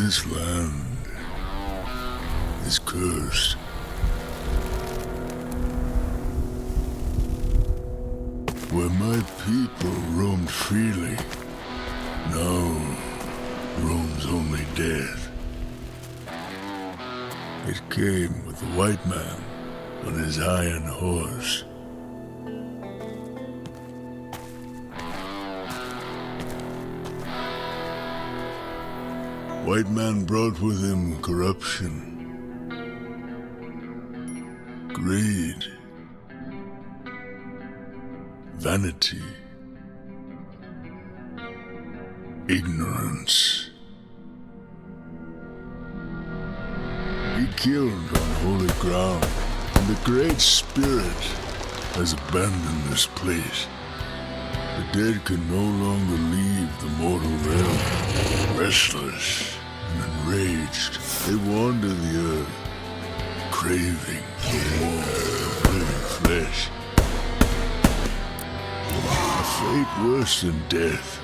This land is cursed. Where my people roamed freely, now roams only death. It came with the white man on his iron horse. White man brought with him corruption, greed, vanity, ignorance. He killed on holy ground, and the Great Spirit has abandoned this place. The dead can no longer leave the mortal realm. Restless and enraged, they wander the earth, craving for more of living flesh. A fate worse than death,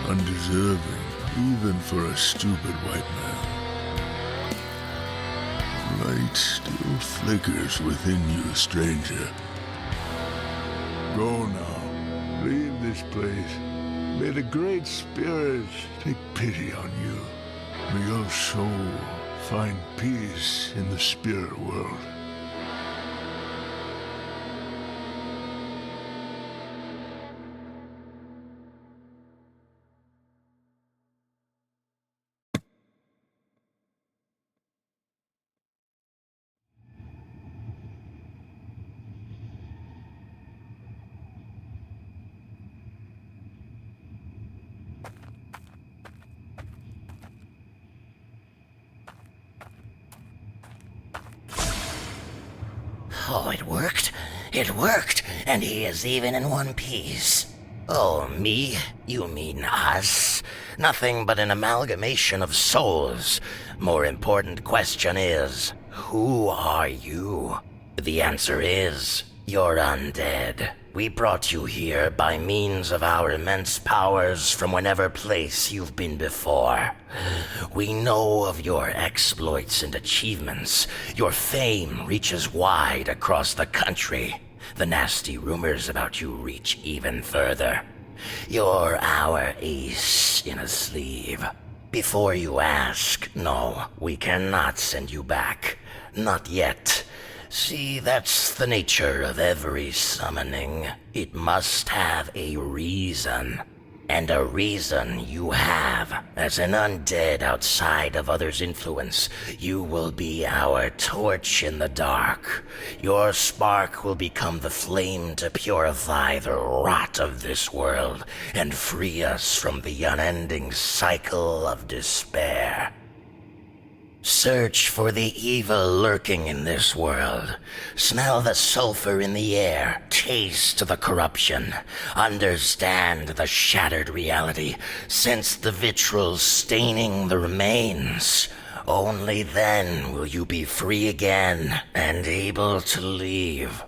undeserving even for a stupid white man. Light still flickers within you, stranger. Go now. Leave this place. May the Great Spirit take pity on you. May your soul find peace in the spirit world. Oh, it worked. It worked, and he is even in one piece. Oh, me? You mean us? Nothing but an amalgamation of souls. More important question is, who are you? The answer is, you're undead. We brought you here by means of our immense powers from whenever place you've been before. We know of your exploits and achievements. Your fame reaches wide across the country. The nasty rumors about you reach even further. You're our ace in a sleeve. Before you ask, no, we cannot send you back. Not yet. See, that's the nature of every summoning. It must have a reason. And a reason you have. As an undead outside of others' influence, you will be our torch in the dark. Your spark will become the flame to purify the rot of this world and free us from the unending cycle of despair. Search for the evil lurking in this world. Smell the sulfur in the air. Taste the corruption. Understand the shattered reality. Sense the vitriol staining the remains. Only then will you be free again and able to leave.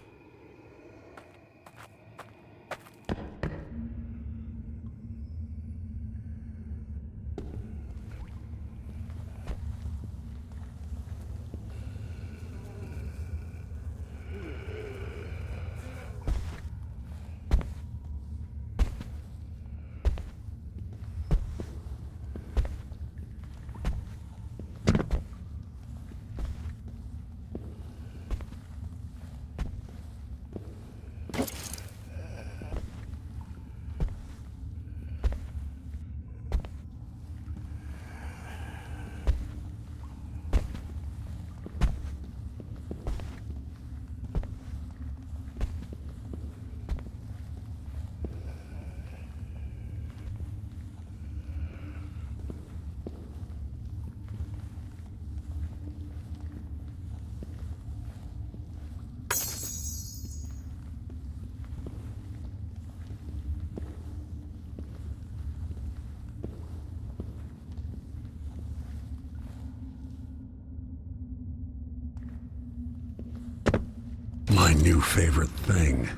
My new favorite thing.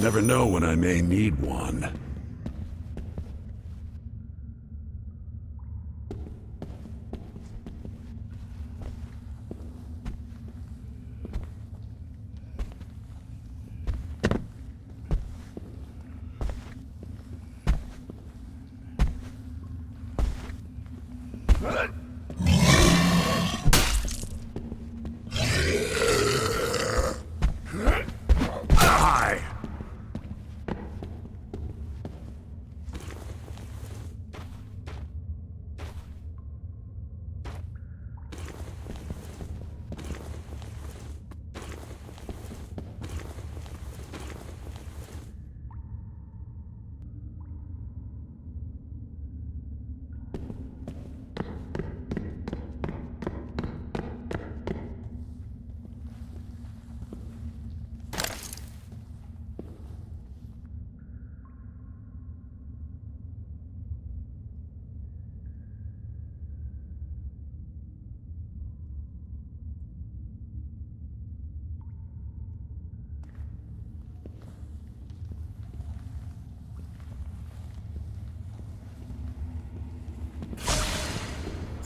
Never know when I may need one.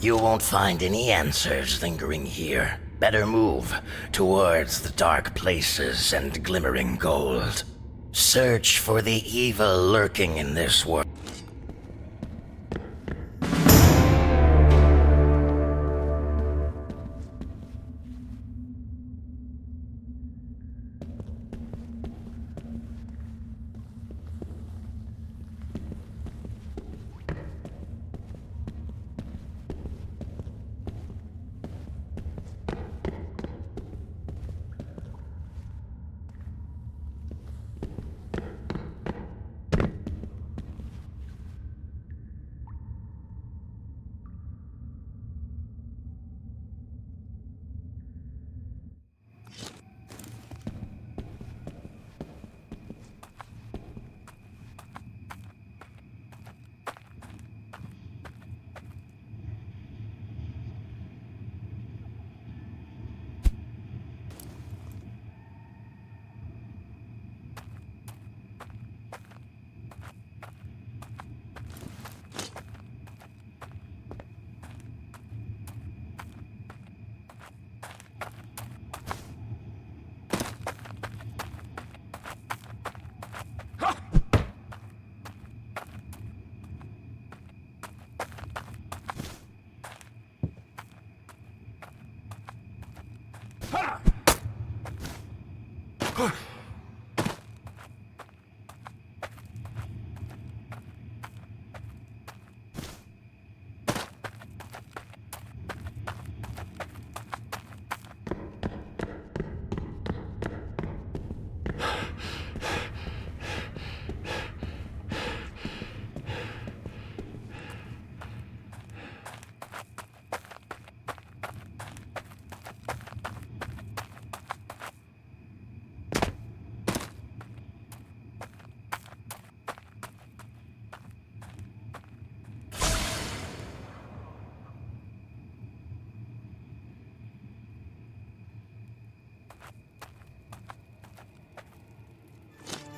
You won't find any answers lingering here. Better move towards the dark places and glimmering gold. Search for the evil lurking in this world.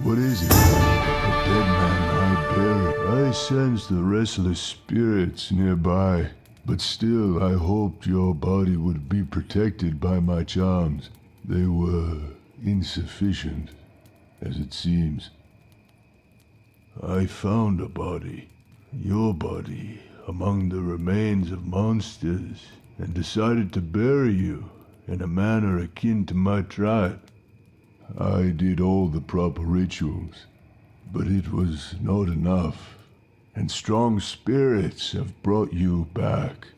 What is it? A dead man I bury. I sense the restless spirits nearby, but still I hoped your body would be protected by my charms. They were insufficient, as it seems. I found a body, your body, among the remains of monsters, and decided to bury you in a manner akin to my tribe. I did all the proper rituals, but it was not enough, and strong spirits have brought you back.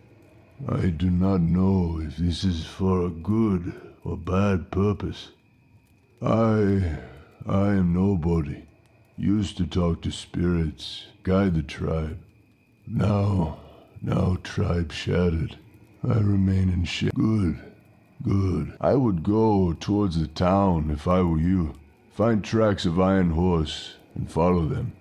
I do not know if this is for a good or bad purpose. I am nobody. Used to talk to spirits, guide the tribe. Now tribe shattered. I remain in shit. Good. I would go towards the town if I were you. Find tracks of Iron Horse and follow them.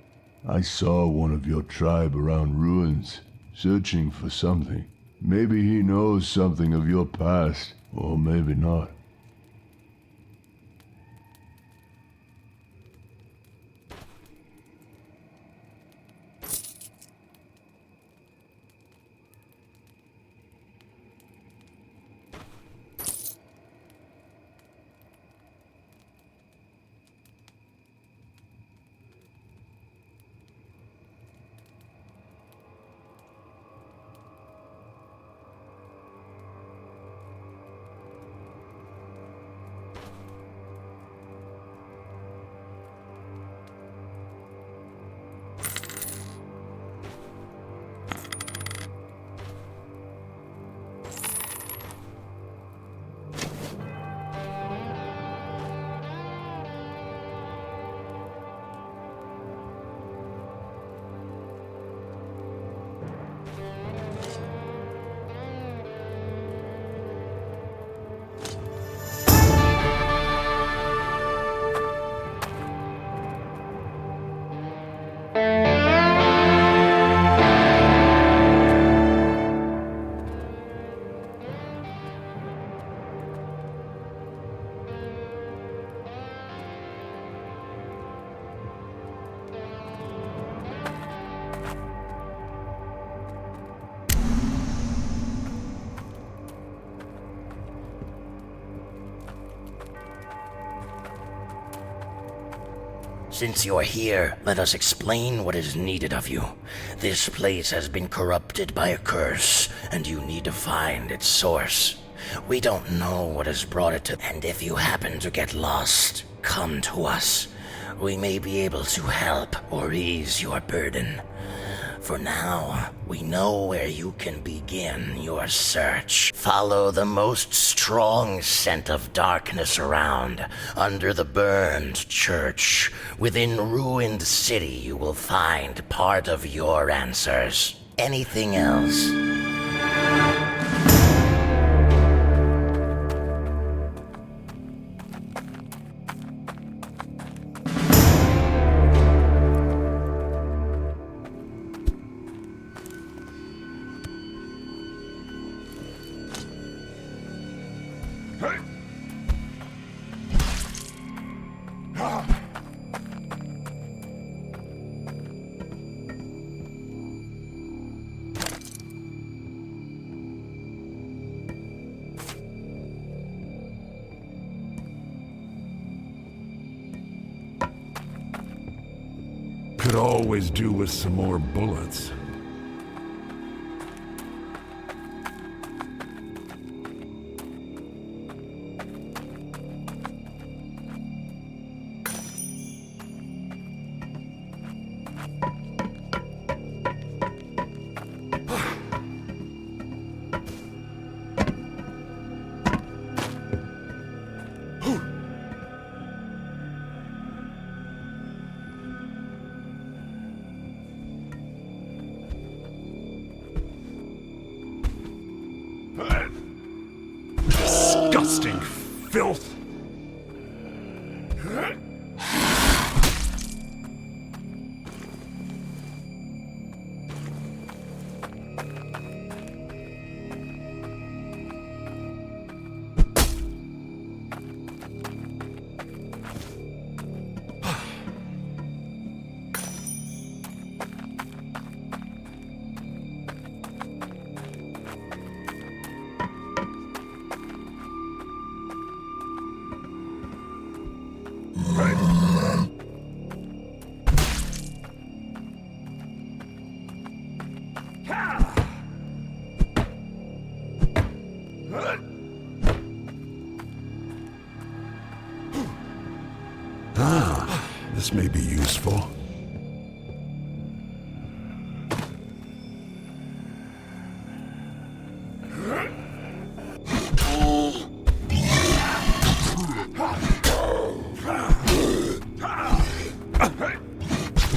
I saw one of your tribe around ruins, searching for something. Maybe he knows something of your past, or maybe not. Since you're here, let us explain what is needed of you. This place has been corrupted by a curse, and you need to find its source. We don't know what has brought it to, and if you happen to get lost, come to us. We may be able to help or ease your burden. For now, we know where you can begin your search. Follow the most strong scent of darkness around, under the burned church. Within ruined city, you will find part of your answers. Anything else? Could always do with some more bullets. Disgusting filth! This may be useful.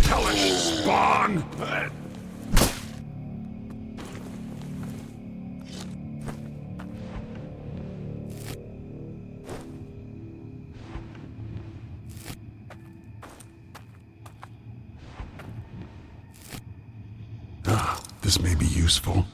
Hellish spawn! This may be useful.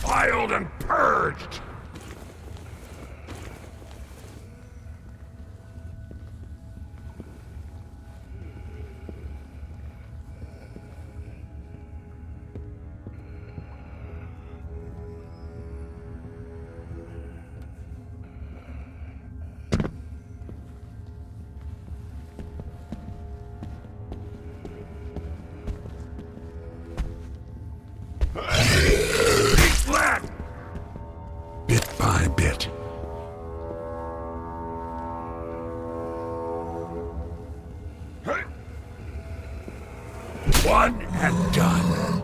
Filed and purged! Bit by bit. One and done.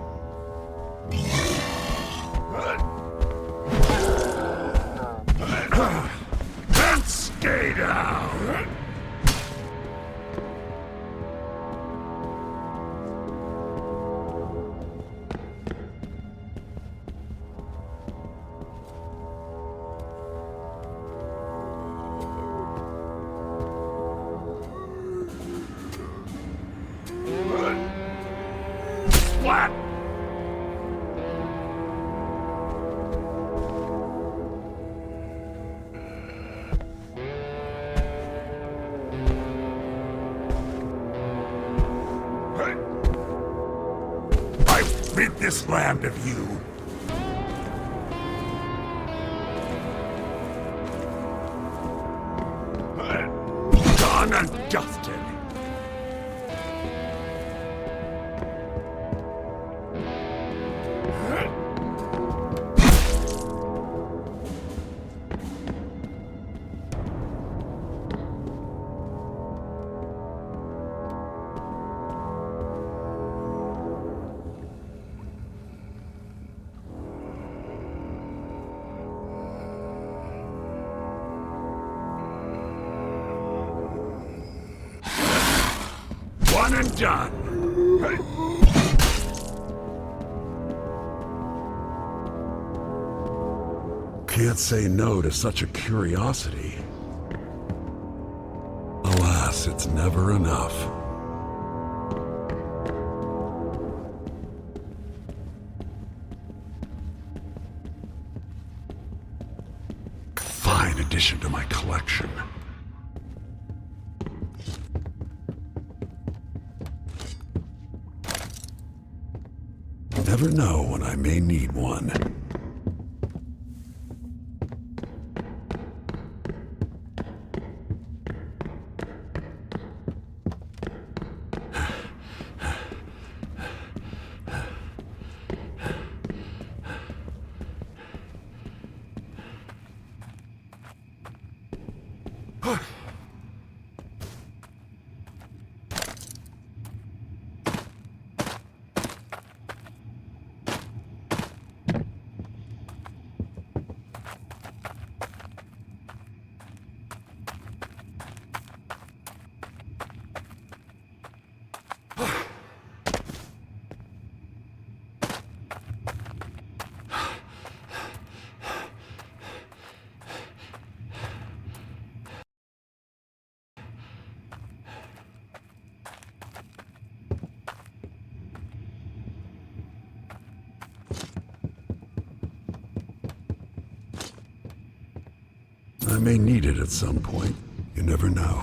And stay down. Splat! I rid this land of you. Done and dusted. One and done. Can't say no to such a curiosity. Alas, it's never enough. Fine addition to my collection. Never know when I may need one. I may need it at some point. You never know.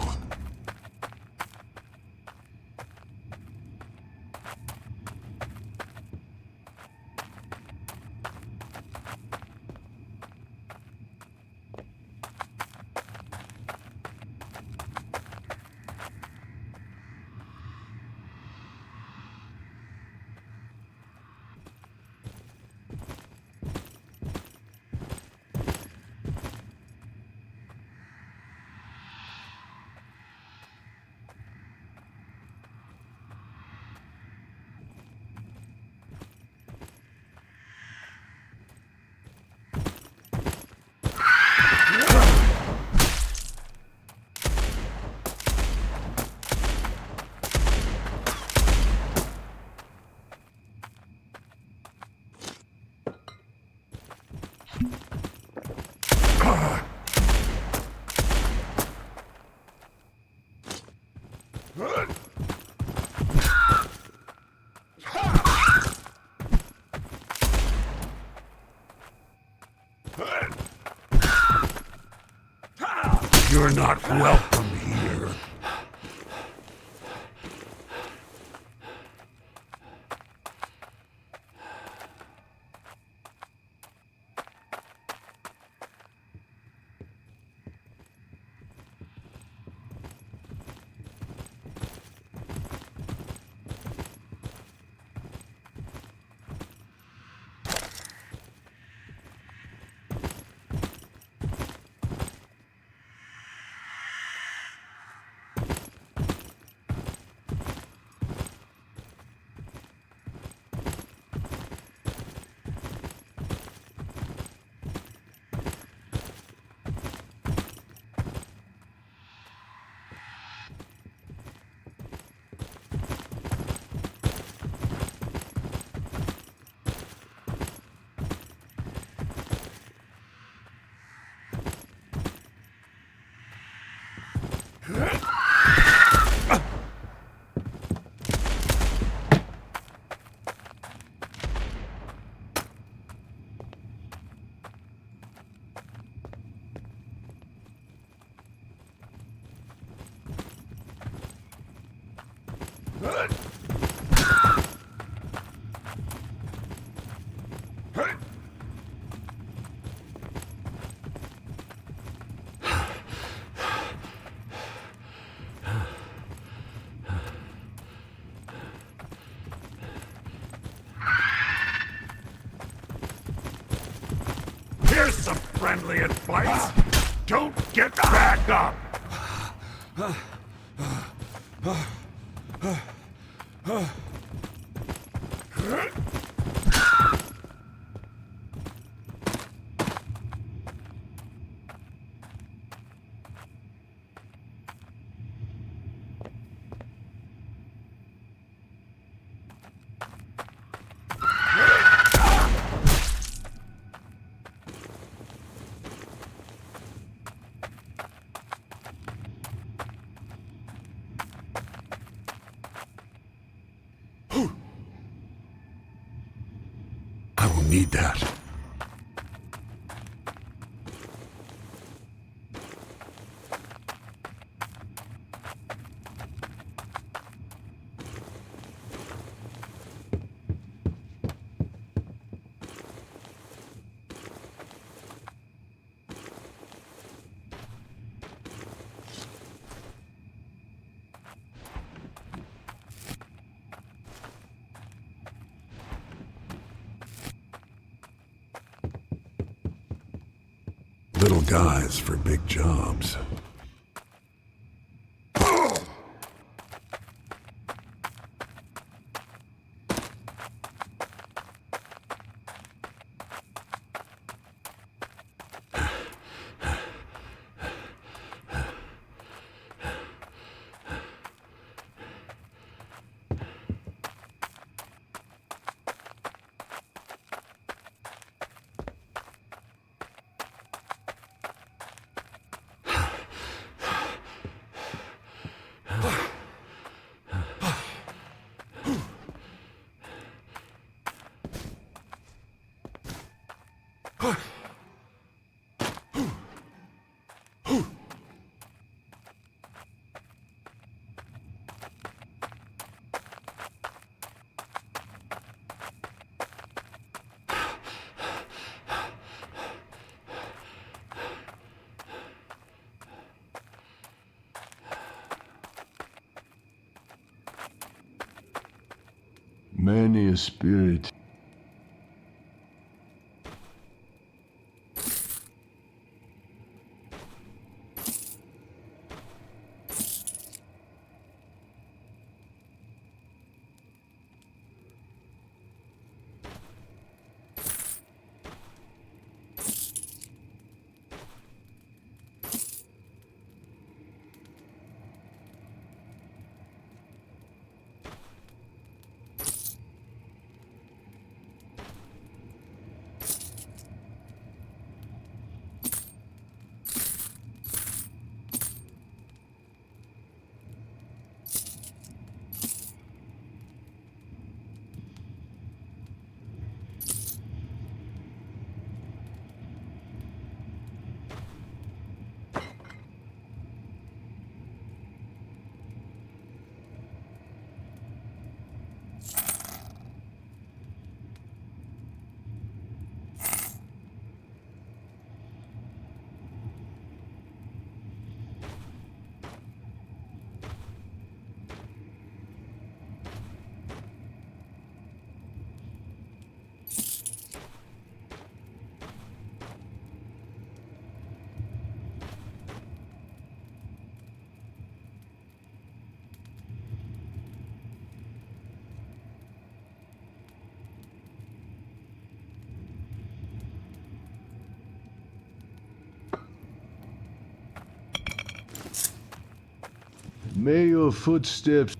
You're not welcome here. Here's some friendly advice. Don't get back up. I will need that. Little guys for big jobs. Many a spirit. May your footsteps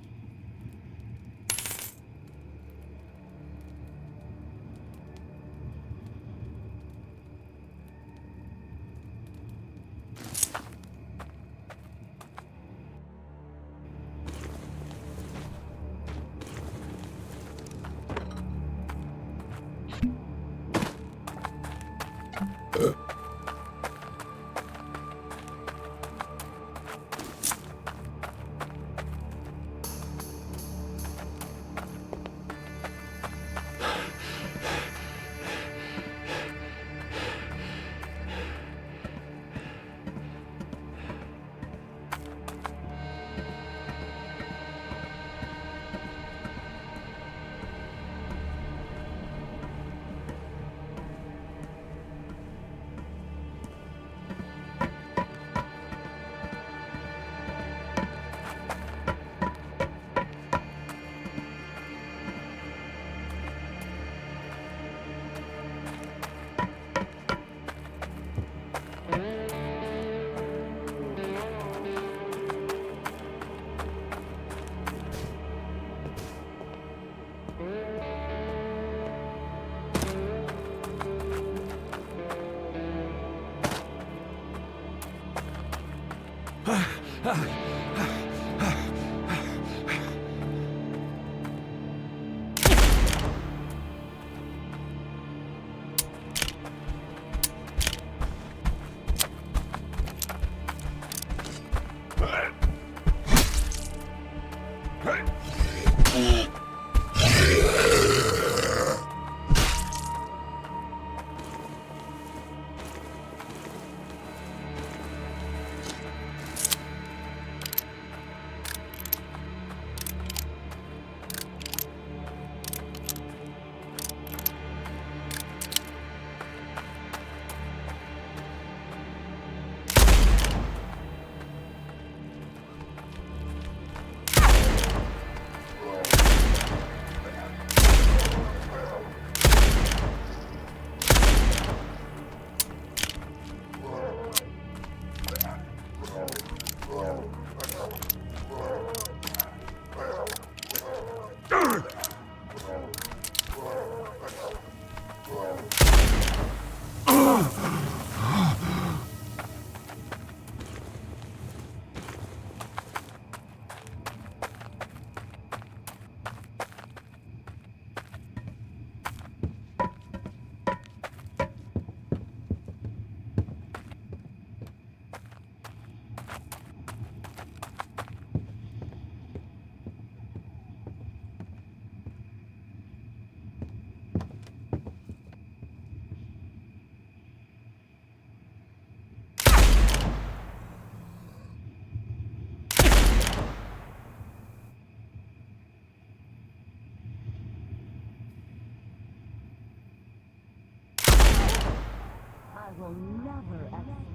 will never accept.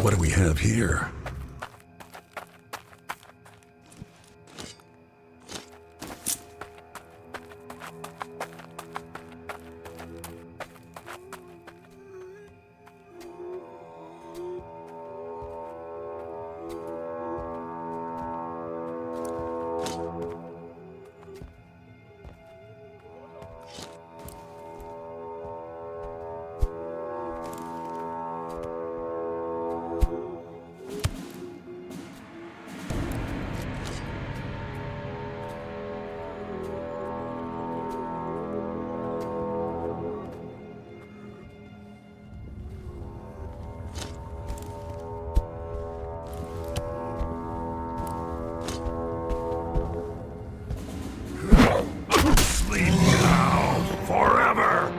What do we have here? Sleep now, forever!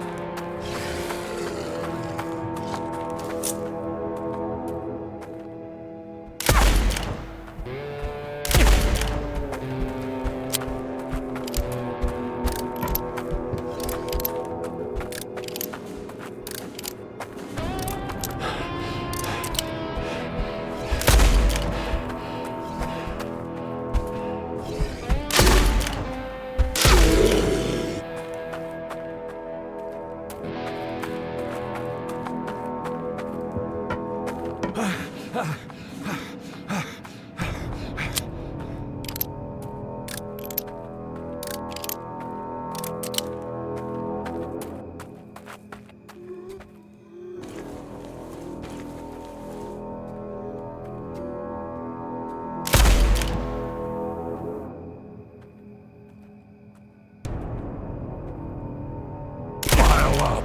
Pile up!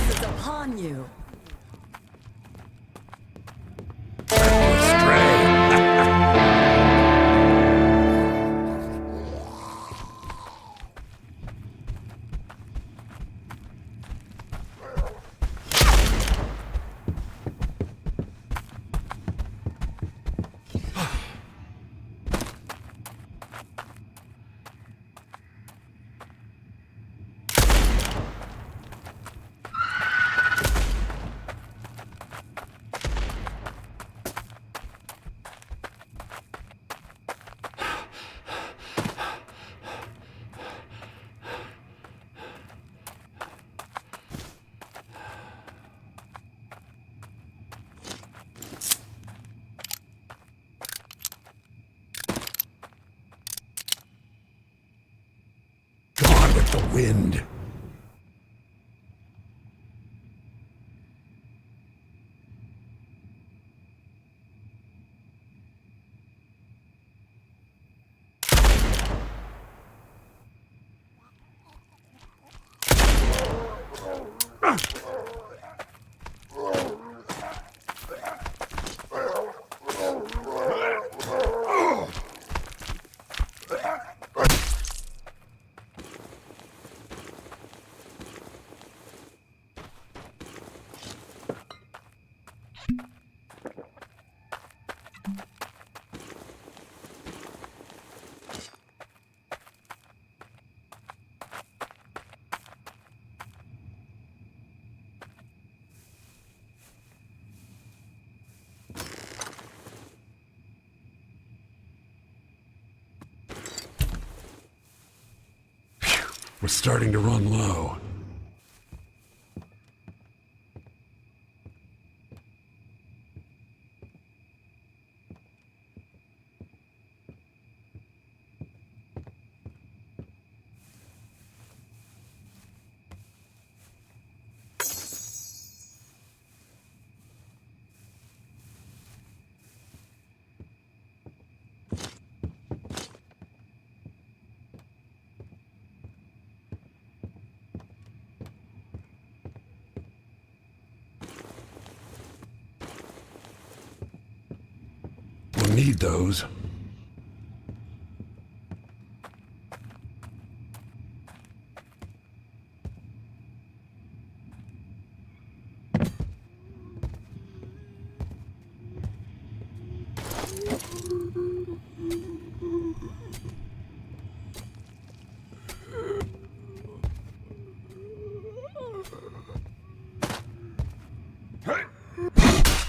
Is upon you. Gone with the wind. We're starting to run low. We'll need those.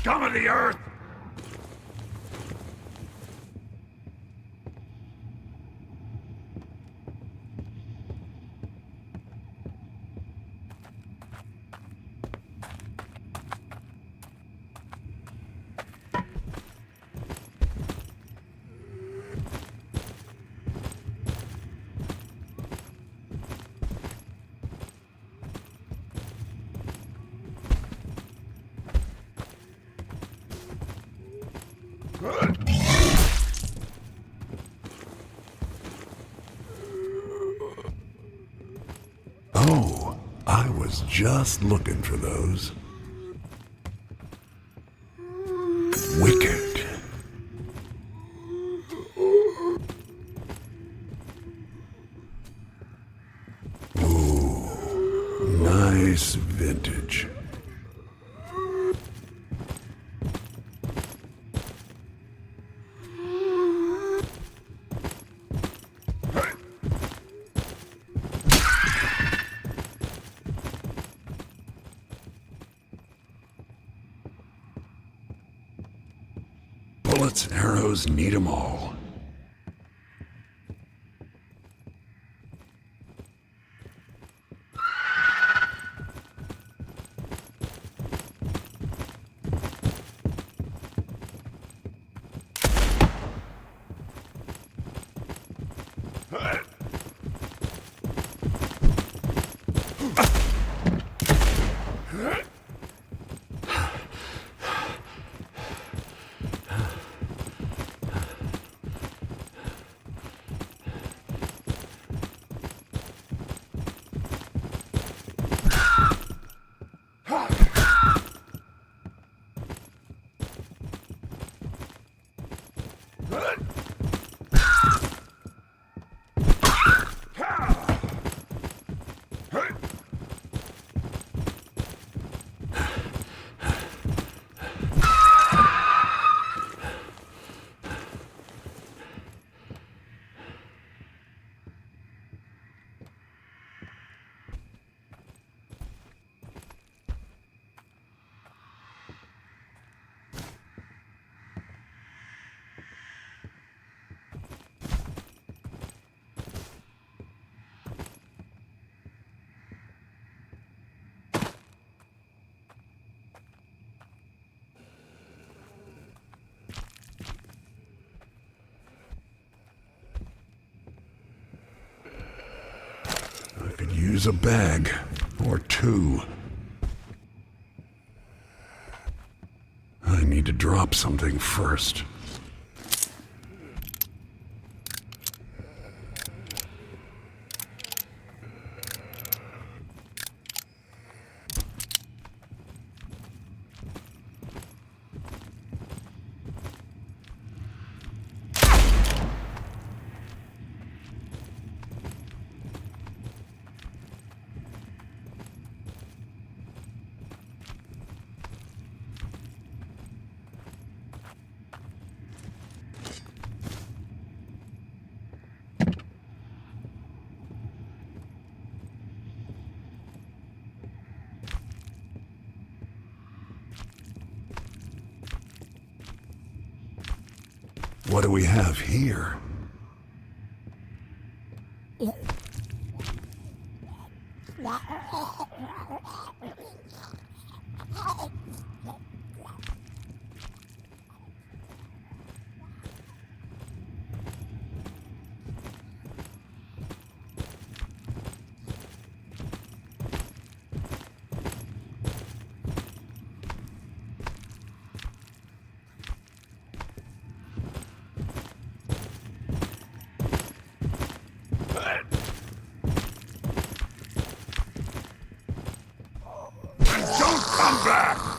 Scum of the earth! Oh, I was just looking for those. Wicked. Ooh, nice vintage. Bullets, arrows, need 'em all. Could use a bag or two. I need to drop something first. What do we have here? Don't come back!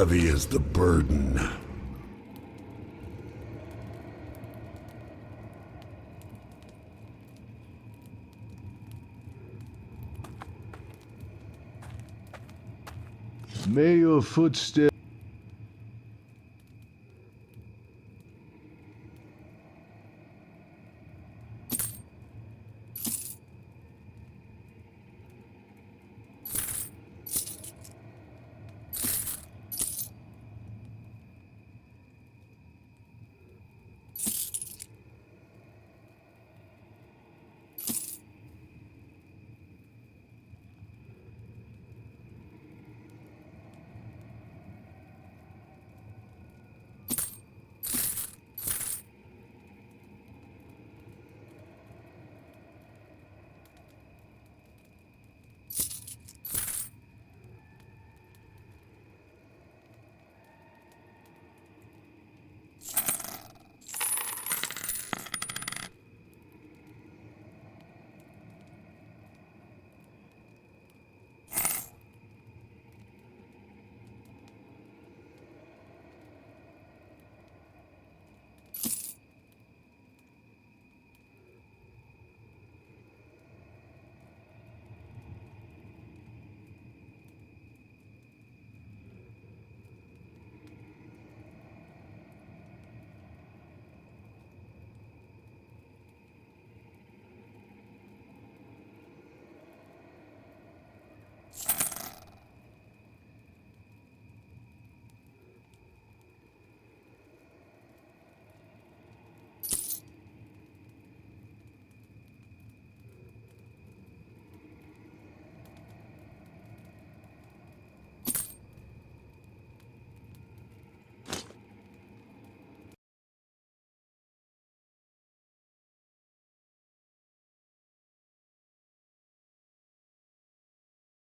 heavy is the burden. May your footsteps